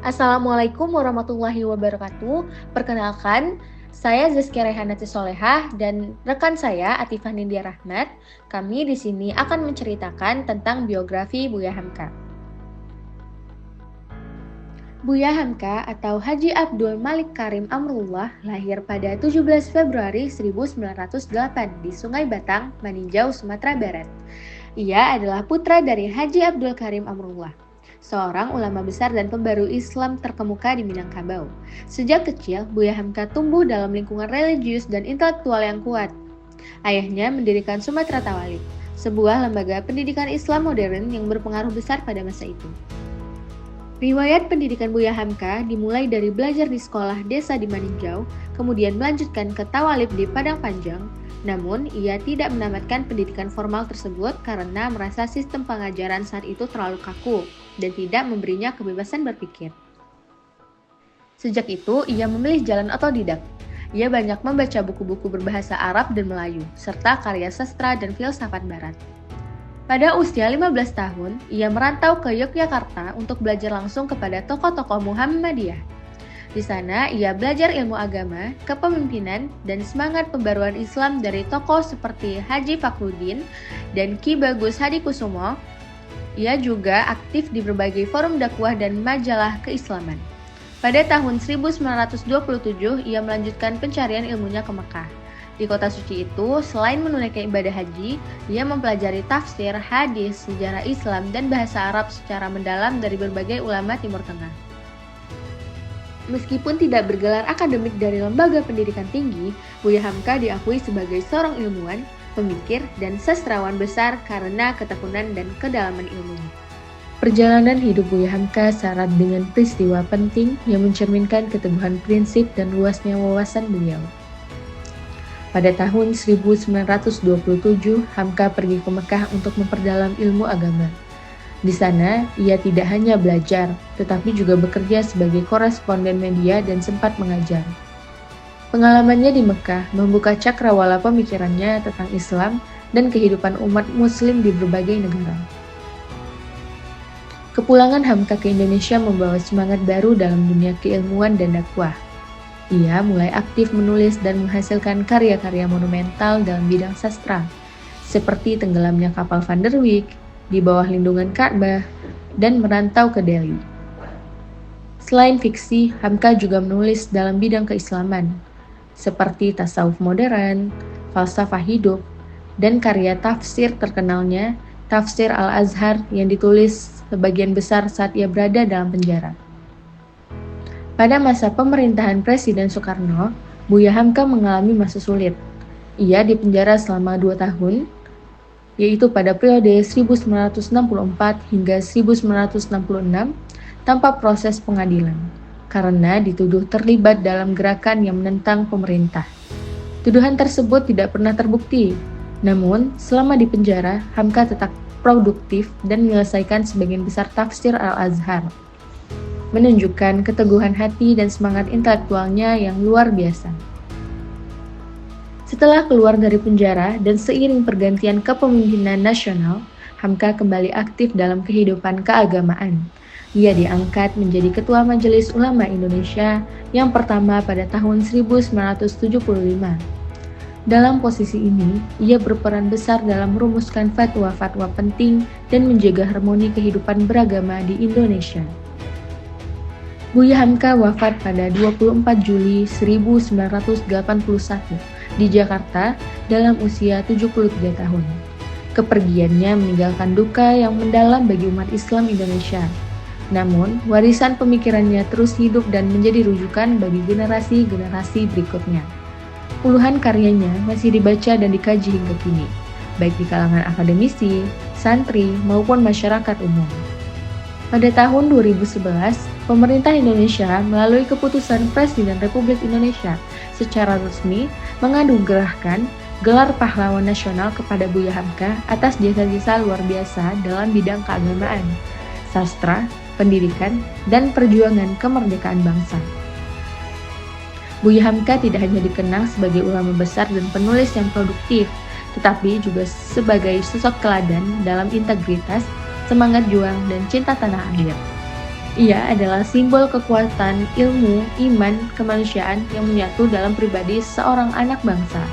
Assalamualaikum warahmatullahi wabarakatuh. Perkenalkan, saya Zaskia Rehanati Solehah dan rekan saya Atifah Nindya Rahmat. Kami di sini akan menceritakan tentang biografi Buya Hamka. Buya Hamka atau Haji Abdul Malik Karim Amrullah lahir pada 17 Februari 1908 di Sungai Batang, Maninjau, Sumatera Barat. Ia adalah putra dari Haji Abdul Karim Amrullah, seorang ulama besar dan pembaru Islam terkemuka di Minangkabau. Sejak kecil, Buya Hamka tumbuh dalam lingkungan religius dan intelektual yang kuat. Ayahnya mendirikan Sumatera Tawalib, sebuah lembaga pendidikan Islam modern yang berpengaruh besar pada masa itu. Riwayat pendidikan Buya Hamka dimulai dari belajar di sekolah desa di Maninjau, kemudian melanjutkan ke Tawalib di Padang Panjang. Namun, ia tidak menamatkan pendidikan formal tersebut karena merasa sistem pengajaran saat itu terlalu kaku dan tidak memberinya kebebasan berpikir. Sejak itu, ia memilih jalan otodidak. Ia banyak membaca buku-buku berbahasa Arab dan Melayu, serta karya sastra dan filsafat Barat. Pada usia 15 tahun, ia merantau ke Yogyakarta untuk belajar langsung kepada tokoh-tokoh Muhammadiyah. Di sana, ia belajar ilmu agama, kepemimpinan, dan semangat pembaruan Islam dari tokoh seperti Haji Fakhruddin dan Ki Bagus Hadikusumo. Ia juga aktif di berbagai forum dakwah dan majalah keislaman. Pada tahun 1927, ia melanjutkan pencarian ilmunya ke Mekah. Di kota suci itu, selain menunaikan ibadah haji, ia mempelajari tafsir, hadis, sejarah Islam, dan bahasa Arab secara mendalam dari berbagai ulama Timur Tengah. Meskipun tidak bergelar akademik dari lembaga pendidikan tinggi, Buya Hamka diakui sebagai seorang ilmuwan, pemikir, dan sastrawan besar karena ketekunan dan kedalaman ilmunya. Perjalanan hidup Buya Hamka syarat dengan peristiwa penting yang mencerminkan keteguhan prinsip dan luasnya wawasan beliau. Pada tahun 1927, Hamka pergi ke Mekah untuk memperdalam ilmu agama. Di sana, ia tidak hanya belajar, tetapi juga bekerja sebagai koresponden media dan sempat mengajar. Pengalamannya di Mekah membuka cakrawala pemikirannya tentang Islam dan kehidupan umat Muslim di berbagai negara. Kepulangan Hamka ke Indonesia membawa semangat baru dalam dunia keilmuan dan dakwah. Ia mulai aktif menulis dan menghasilkan karya-karya monumental dalam bidang sastra, seperti Tenggelamnya Kapal Van der Wijk, Di Bawah Lindungan Ka'bah, dan Merantau ke Delhi. Selain fiksi, Hamka juga menulis dalam bidang keislaman, seperti tasawuf modern, falsafah hidup, dan karya tafsir terkenalnya, Tafsir Al-Azhar yang ditulis sebagian besar saat ia berada dalam penjara. Pada masa pemerintahan Presiden Soekarno, Buya Hamka mengalami masa sulit. Ia dipenjara selama 2 tahun, yaitu pada periode 1964 hingga 1966, tanpa proses pengadilan, karena dituduh terlibat dalam gerakan yang menentang pemerintah. Tuduhan tersebut tidak pernah terbukti, namun selama di penjara, Hamka tetap produktif dan menyelesaikan sebagian besar tafsir Al-Azhar, menunjukkan keteguhan hati dan semangat intelektualnya yang luar biasa. Setelah keluar dari penjara dan seiring pergantian kepemimpinan nasional, Hamka kembali aktif dalam kehidupan keagamaan. Ia diangkat menjadi Ketua Majelis Ulama Indonesia yang pertama pada tahun 1975. Dalam posisi ini, ia berperan besar dalam merumuskan fatwa-fatwa penting dan menjaga harmoni kehidupan beragama di Indonesia. Buya Hamka wafat pada 24 Juli 1981 di Jakarta dalam usia 73 tahun. Kepergiannya meninggalkan duka yang mendalam bagi umat Islam Indonesia. Namun, warisan pemikirannya terus hidup dan menjadi rujukan bagi generasi-generasi berikutnya. Puluhan karyanya masih dibaca dan dikaji hingga kini, baik di kalangan akademisi, santri, maupun masyarakat umum. Pada tahun 2011, pemerintah Indonesia melalui keputusan Presiden Republik Indonesia secara resmi menganugerahkan gelar pahlawan nasional kepada Buya Hamka atas jasa-jasa luar biasa dalam bidang keagamaan, sastra, pendidikan, dan perjuangan kemerdekaan bangsa. Buya Hamka tidak hanya dikenang sebagai ulama besar dan penulis yang produktif, tetapi juga sebagai sosok teladan dalam integritas, semangat juang, dan cinta tanah air. Ia adalah simbol kekuatan ilmu, iman, kemanusiaan yang menyatu dalam pribadi seorang anak bangsa.